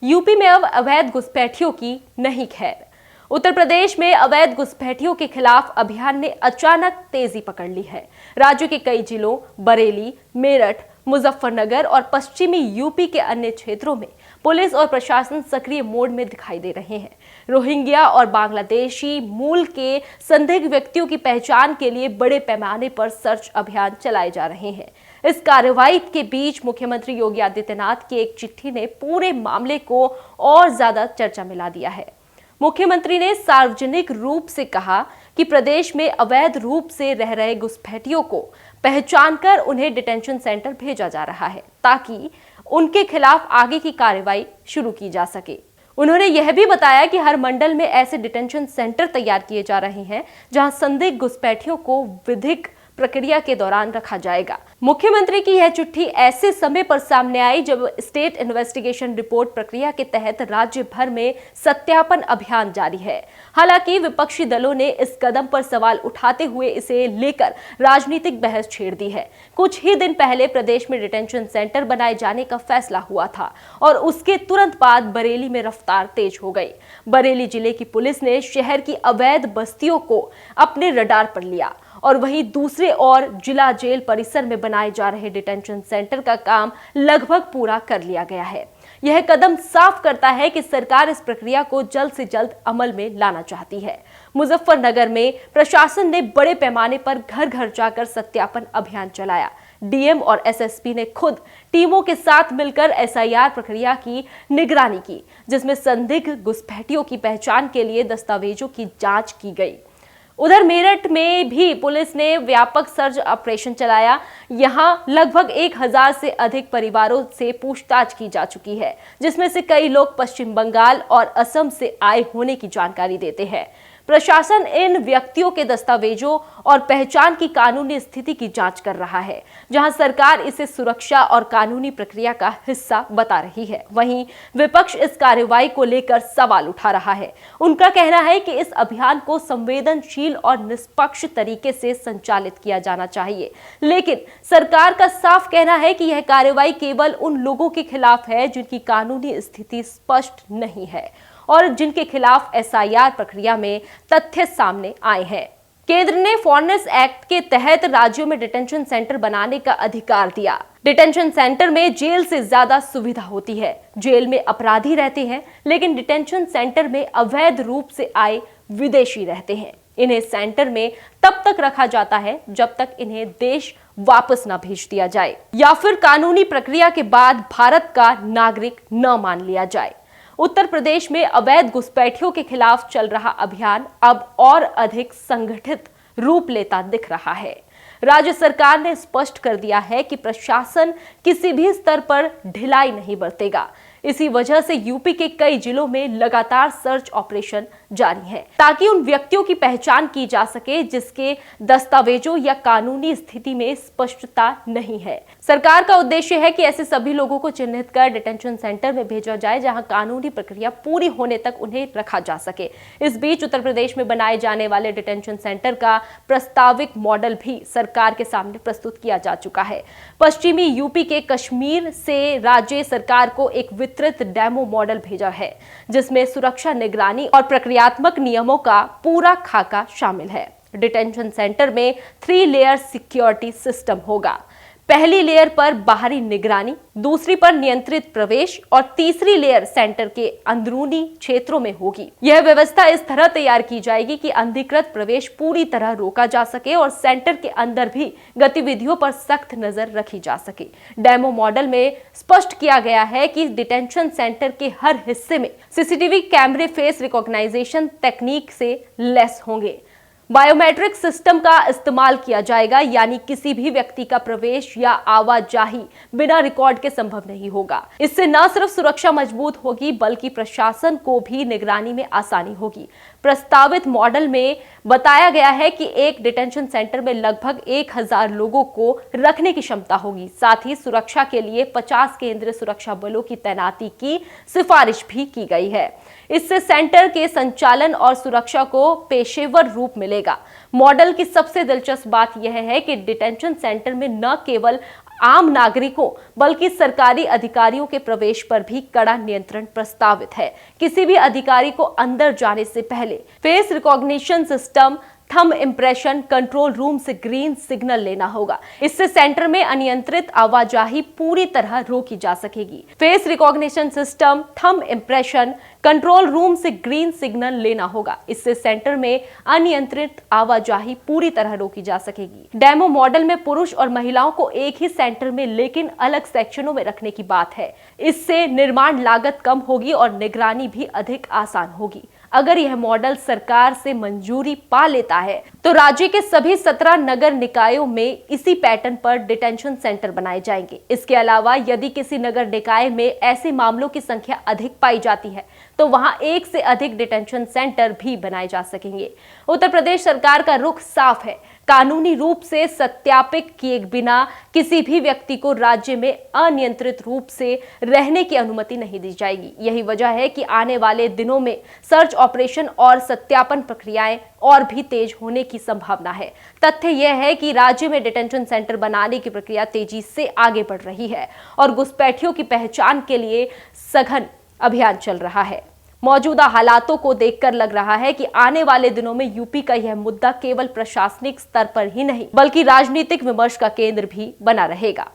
UP में अब अवैध घुसपैठियों की नहीं खैर। उत्तर प्रदेश में अवैध घुसपैठियों के खिलाफ अभियान ने अचानक तेजी पकड़ ली है। राज्य के कई जिलों बरेली, मेरठ, मुजफ्फरनगर और पश्चिमी यूपी के अन्य क्षेत्रों में पुलिस और प्रशासन सक्रिय मोड में दिखाई दे रहे हैं। रोहिंग्या और बांग्लादेशी मूल के संदिग्ध व्यक्तियों की पहचान के लिए बड़े पैमाने पर सर्च अभियान चलाए जा रहे हैं। इस कार्रवाई के बीच मुख्यमंत्री योगी आदित्यनाथ की एक चिट्ठी ने पूरे मामले को और ज्यादा चर्चा में ला दिया है। मुख्यमंत्री ने सार्वजनिक रूप से कहा कि प्रदेश में अवैध रूप से रह रहे घुसपैठियों को पहचानकर उन्हें डिटेंशन सेंटर भेजा जा रहा है ताकि उनके खिलाफ आगे की कार्रवाई शुरू की जा सके। उन्होंने यह भी बताया कि हर मंडल में ऐसे डिटेंशन सेंटर तैयार किए जा रहे हैं जहां संदिग्ध घुसपैठियों को विधिक प्रक्रिया के दौरान रखा जाएगा। मुख्यमंत्री की यह चिट्ठी ऐसे समय पर सामने आई जब स्टेट इन्वेस्टिगेशन रिपोर्ट प्रक्रिया के तहत राज्य भर में सत्यापन अभियान जारी है। हालांकि विपक्षी दलों ने इस कदम पर सवाल उठाते हुए इसे लेकर राजनीतिक बहस छेड़ दी है। कुछ ही दिन पहले प्रदेश में डिटेंशन सेंटर बनाए जाने का फैसला हुआ था और उसके तुरंत बाद बरेली में रफ्तार तेज हो गई। बरेली जिले की पुलिस ने शहर की अवैध बस्तियों को अपने रडार पर लिया और वहीं दूसरे ओर जिला जेल परिसर में बनाए जा रहे डिटेंशन सेंटर का काम लगभग पूरा कर लिया गया है। यह कदम साफ करता है कि सरकार इस प्रक्रिया को जल्द से जल्द अमल में लाना चाहती है। मुजफ्फरनगर में प्रशासन ने बड़े पैमाने पर घर घर जाकर सत्यापन अभियान चलाया। डीएम और एसएसपी ने खुद टीमों के साथ मिलकर एसआईआर प्रक्रिया की निगरानी की, जिसमें संदिग्ध घुसपैठियों की पहचान के लिए दस्तावेजों की जांच की गई। उधर मेरठ में भी पुलिस ने व्यापक सर्च ऑपरेशन चलाया। यहां लगभग 1000 से अधिक परिवारों से पूछताछ की जा चुकी है, जिसमें से कई लोग पश्चिम बंगाल और असम से आए होने की जानकारी देते हैं। प्रशासन इन व्यक्तियों के दस्तावेजों और पहचान की कानूनी स्थिति की जांच कर रहा है, जहां सरकार इसे सुरक्षा और कानूनी प्रक्रिया का हिस्सा बता रही है। वहीं विपक्ष इस कार्रवाई को लेकर सवाल उठा रहा है। उनका कहना है कि इस अभियान को संवेदनशील और निष्पक्ष तरीके से संचालित किया जाना चाहिए, लेकिन सरकार का साफ कहना है कि यह कार्रवाई केवल उन लोगों के खिलाफ है जिनकी कानूनी स्थिति स्पष्ट नहीं है और जिनके खिलाफ एसआईआर प्रक्रिया में तथ्य सामने आए हैं। केंद्र ने फॉरेनर्स एक्ट के तहत राज्यों में डिटेंशन सेंटर बनाने का अधिकार दिया। डिटेंशन सेंटर में जेल से ज्यादा सुविधा होती है। जेल में अपराधी रहते हैं, लेकिन डिटेंशन सेंटर में अवैध रूप से आए विदेशी रहते हैं। इन्हें सेंटर में तब तक रखा जाता है जब तक इन्हें देश वापस न भेज दिया जाए या फिर कानूनी प्रक्रिया के बाद भारत का नागरिक न मान लिया जाए। उत्तर प्रदेश में अवैध घुसपैठियों के खिलाफ चल रहा अभियान अब और अधिक संगठित रूप लेता दिख रहा है। राज्य सरकार ने स्पष्ट कर दिया है कि प्रशासन किसी भी स्तर पर ढिलाई नहीं बरतेगा। इसी वजह से यूपी के कई जिलों में लगातार सर्च ऑपरेशन जारी है ताकि उन व्यक्तियों की पहचान की जा सके जिसके दस्तावेजों या कानूनी स्थिति में स्पष्टता नहीं है। सरकार का उद्देश्य है कि ऐसे सभी लोगों को चिन्हित कर डिटेंशन सेंटर में भेजा जाए जहां कानूनी प्रक्रिया पूरी होने तक उन्हें रखा जा सके। इस बीच उत्तर प्रदेश में बनाए जाने वाले डिटेंशन सेंटर का प्रस्तावित मॉडल भी सरकार के सामने प्रस्तुत किया जा चुका है। पश्चिमी यूपी के कश्मीर से राज्य सरकार को एक विस्तृत डेमो मॉडल भेजा है, जिसमें सुरक्षा, निगरानी और प्रक्रियात्मक नियमों का पूरा खाका शामिल है। डिटेंशन सेंटर में 3 लेयर सिक्योरिटी सिस्टम होगा। पहली लेयर पर बाहरी निगरानी, दूसरी पर नियंत्रित प्रवेश और तीसरी लेयर सेंटर के अंदरूनी क्षेत्रों में होगी। यह व्यवस्था इस तरह तैयार की जाएगी कि अनधिकृत प्रवेश पूरी तरह रोका जा सके और सेंटर के अंदर भी गतिविधियों पर सख्त नजर रखी जा सके। डेमो मॉडल में स्पष्ट किया गया है कि डिटेंशन सेंटर के हर हिस्से में सीसीटीवी कैमरे फेस रिकॉग्नाइजेशन तकनीक से लैस होंगे। बायोमेट्रिक सिस्टम का इस्तेमाल किया जाएगा, यानी किसी भी व्यक्ति का प्रवेश या आवाजाही बिना रिकॉर्ड के संभव नहीं होगा। इससे न सिर्फ सुरक्षा मजबूत होगी बल्कि प्रशासन को भी निगरानी में आसानी होगी। प्रस्तावित मॉडल में बताया गया है कि एक डिटेंशन सेंटर में लगभग 1000 लोगों को रखने की क्षमता होगी। साथ ही सुरक्षा के लिए 50 केंद्रीय सुरक्षा बलों की तैनाती की सिफारिश भी की गई है। इससे सेंटर के संचालन और सुरक्षा को पेशेवर रूप मिलेगा। मॉडल की सबसे दिलचस्प बात यह है कि डिटेंशन सेंटर में न केवल आम नागरिकों बल्कि सरकारी अधिकारियों के प्रवेश पर भी कड़ा नियंत्रण प्रस्तावित है। किसी भी अधिकारी को अंदर जाने से पहले face recognition system, thumb impression, control room से ग्रीन सिग्नल लेना होगा। इससे सेंटर में अनियंत्रित आवाजाही पूरी तरह रोकी जा सकेगी। Face recognition system, thumb impression, control room से ग्रीन सिग्नल लेना होगा। इससे सेंटर में अनियंत्रित आवाजाही पूरी तरह रोकी जा सकेगी। डेमो मॉडल में पुरुष और महिलाओं को एक ही सेंटर में लेकिन अलग सेक्शनों में रखने की बात है। इससे निर्माण लागत कम होगी और निगरानी भी अधिक आसान होगी। अगर यह मॉडल सरकार से मंजूरी पा लेता है तो राज्य के सभी 17 नगर निकायों में इसी पैटर्न पर डिटेंशन सेंटर बनाए जाएंगे। इसके अलावा यदि किसी नगर निकाय में ऐसे मामलों की संख्या अधिक पाई जाती है तो वहां एक से अधिक डिटेंशन सेंटर भी बनाए जा सकेंगे। उत्तर प्रदेश सरकार का रुख साफ है। कानूनी रूप से सत्यापित किए बिना किसी भी व्यक्ति को राज्य में अनियंत्रित रूप से रहने की अनुमति नहीं दी जाएगी। यही वजह है कि आने वाले दिनों में सर्च ऑपरेशन और सत्यापन प्रक्रियाएं और भी तेज होने की संभावना है। तथ्य यह है कि राज्य में डिटेंशन सेंटर बनाने की प्रक्रिया तेजी से आगे बढ़ रही है और घुसपैठियों की पहचान के लिए सघन अभियान चल रहा है। मौजूदा हालातों को देखकर लग रहा है कि आने वाले दिनों में यूपी का यह मुद्दा केवल प्रशासनिक स्तर पर ही नहीं बल्कि राजनीतिक विमर्श का केंद्र भी बना रहेगा।